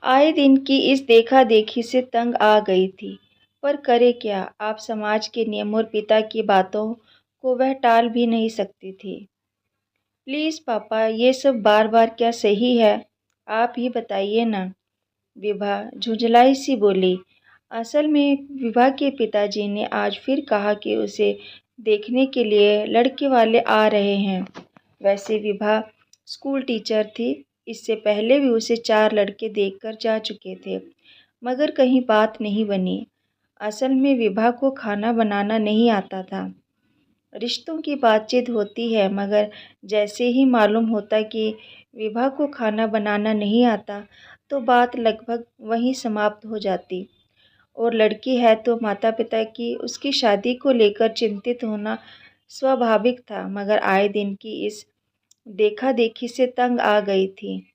आए दिन की इस देखा-देखी से तंग आ गई थी, पर करे क्या, आप समाज के नियम और पिता की बातों को वह टाल भी नहीं सकती थी। प्लीज़ पापा, ये सब बार-बार क्या सही है? आप ही बताइए ना। विभा झुंझलाई सी बोली। असल में विभा के पिताजी ने आज फिर कहा कि उसे देखने के लिए लड़के वाले आ रहे हैं। वैसे विभा स्कूल टीचर थी, इससे पहले भी उसे 4 लड़के देखकर जा चुके थे, मगर कहीं बात नहीं बनी। असल में विभा को खाना बनाना नहीं आता था। रिश्तों की बातचीत होती है, मगर जैसे ही मालूम होता कि विभा को खाना बनाना नहीं आता, तो बात लगभग वहीं समाप्त हो जाती। और लड़की है तो माता-पिता की उसकी शादी को लेकर चिंतित होना स्वाभाविक था, मगर आए दिन की इस देखा-देखी से तंग आ गई थी।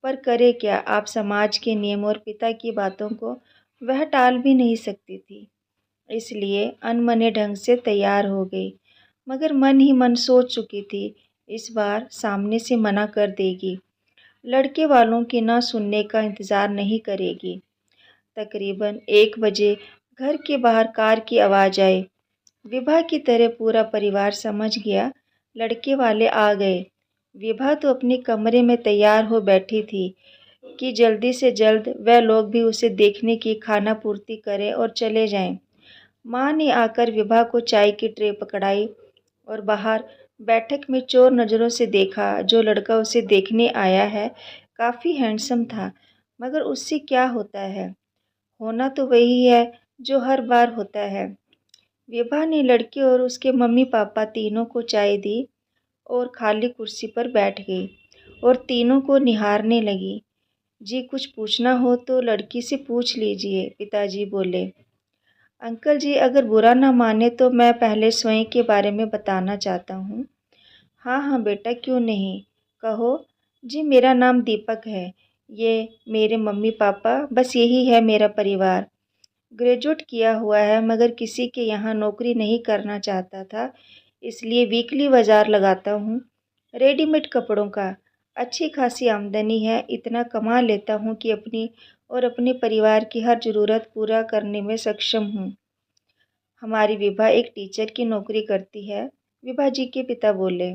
पर करे क्या, आप समाज के नियम और पिता की बातों को वह टाल भी नहीं सकती थी। इसलिए अनमने ढंग से तैयार हो गई, मगर मन ही मन सोच चुकी थी, इस बार सामने से मना कर देगी। लड़के वालों की ना सुनने का इंतज़ार नहीं करेगी। तकरीबन 1 बजे घर के बाहर कार की आवाज़ आई। विभा की तरह पूरा परिवार समझ गया, लड़के वाले आ गए। विभा तो अपने कमरे में तैयार हो बैठी थी कि जल्दी से जल्द वह लोग भी उसे देखने की खाना पूर्ति करें और चले जाएं। माँ ने आकर विभा को चाय की ट्रे पकड़ाई और बाहर बैठक में चोर नज़रों से देखा। जो लड़का उसे देखने आया है काफ़ी हैंडसम था, मगर उससे क्या होता है, होना तो वही है जो हर बार होता है। विभा ने लड़के और उसके मम्मी पापा तीनों को चाय दी और खाली कुर्सी पर बैठ गई और तीनों को निहारने लगी। जी, कुछ पूछना हो तो लड़की से पूछ लीजिए, पिताजी बोले। अंकल जी, अगर बुरा ना माने तो मैं पहले स्वयं के बारे में बताना चाहता हूँ। हाँ हाँ बेटा, क्यों नहीं, कहो। जी, मेरा नाम दीपक है। ये मेरे मम्मी पापा, बस यही है मेरा परिवार। ग्रेजुएट किया हुआ है, मगर किसी के यहाँ नौकरी नहीं करना चाहता था, इसलिए वीकली बाजार लगाता हूँ रेडीमेड कपड़ों का। अच्छी खासी आमदनी है, इतना कमा लेता हूँ कि अपनी और अपने परिवार की हर ज़रूरत पूरा करने में सक्षम हूँ। हमारी विभा एक टीचर की नौकरी करती है, विभा जी के पिता बोले।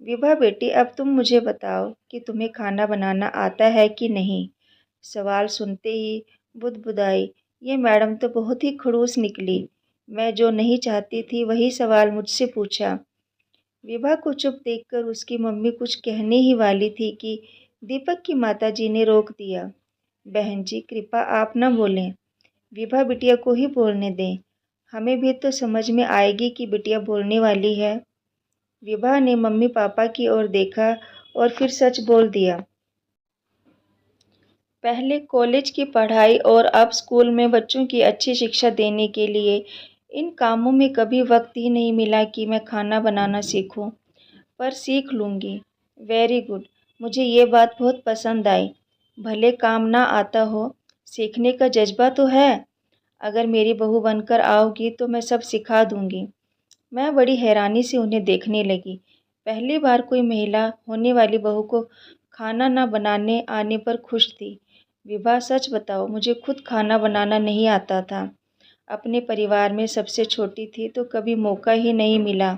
विभा बेटी, अब तुम मुझे बताओ कि तुम्हें खाना बनाना आता है कि नहीं। सवाल सुनते ही बुदबुदाई, ये मैडम तो बहुत ही खड़ूस निकली। मैं जो नहीं चाहती थी वही सवाल मुझसे पूछा। विभा को चुप देखकर उसकी मम्मी कुछ कहने ही वाली थी कि दीपक की माताजी ने रोक दिया। बहन जी, कृपा आप न बोलें। विभा बिटिया को ही बोलने दें, हमें भी तो समझ में आएगी कि बिटिया बोलने वाली है। विभा ने मम्मी पापा की ओर देखा और फिर सच बोल दिया। पहले कॉलेज की पढ़ाई और अब स्कूल में बच्चों की अच्छी शिक्षा देने के लिए इन कामों में कभी वक्त ही नहीं मिला कि मैं खाना बनाना सीखूं, पर सीख लूँगी। वेरी गुड, मुझे ये बात बहुत पसंद आई। भले काम ना आता हो, सीखने का जज्बा तो है। अगर मेरी बहू बनकर आओगी तो मैं सब सिखा दूँगी। मैं बड़ी हैरानी से उन्हें देखने लगी। पहली बार कोई महिला होने वाली बहू को खाना न बनाने आने पर खुश थी। विभा, सच बताओ, मुझे खुद खाना बनाना नहीं आता था। अपने परिवार में सबसे छोटी थी तो कभी मौका ही नहीं मिला।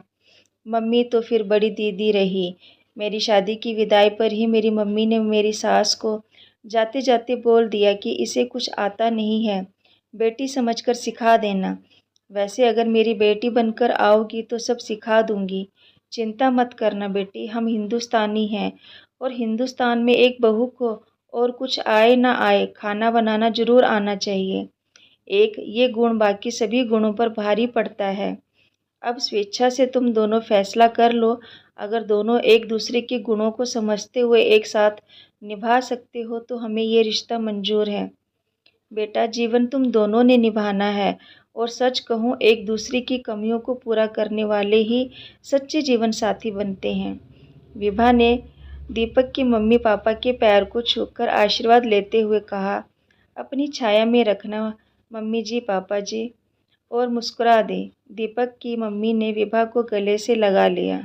मम्मी तो फिर बड़ी दीदी रही। मेरी शादी की विदाई पर ही मेरी मम्मी ने मेरी सास को जाते जाते बोल दिया कि इसे कुछ आता नहीं है, बेटी समझकर सिखा देना। वैसे अगर मेरी बेटी बनकर आओगी तो सब सिखा दूंगी। चिंता मत करना बेटी, हम हिंदुस्तानी हैं और हिंदुस्तान में एक बहू को और कुछ आए ना आए खाना बनाना जरूर आना चाहिए। एक ये गुण बाकी सभी गुणों पर भारी पड़ता है। अब स्वेच्छा से तुम दोनों फैसला कर लो। अगर दोनों एक दूसरे के गुणों को समझते हुए एक साथ निभा सकते हो तो हमें ये रिश्ता मंजूर है। बेटा, जीवन तुम दोनों ने निभाना है और सच कहूँ, एक दूसरे की कमियों को पूरा करने वाले ही सच्चे जीवन साथी बनते हैं। विभा ने दीपक की मम्मी पापा के पैर को छूकर आशीर्वाद लेते हुए कहा, अपनी छाया में रखना मम्मी जी पापा जी, और मुस्कुरा दे। दीपक की मम्मी ने विभा को गले से लगा लिया।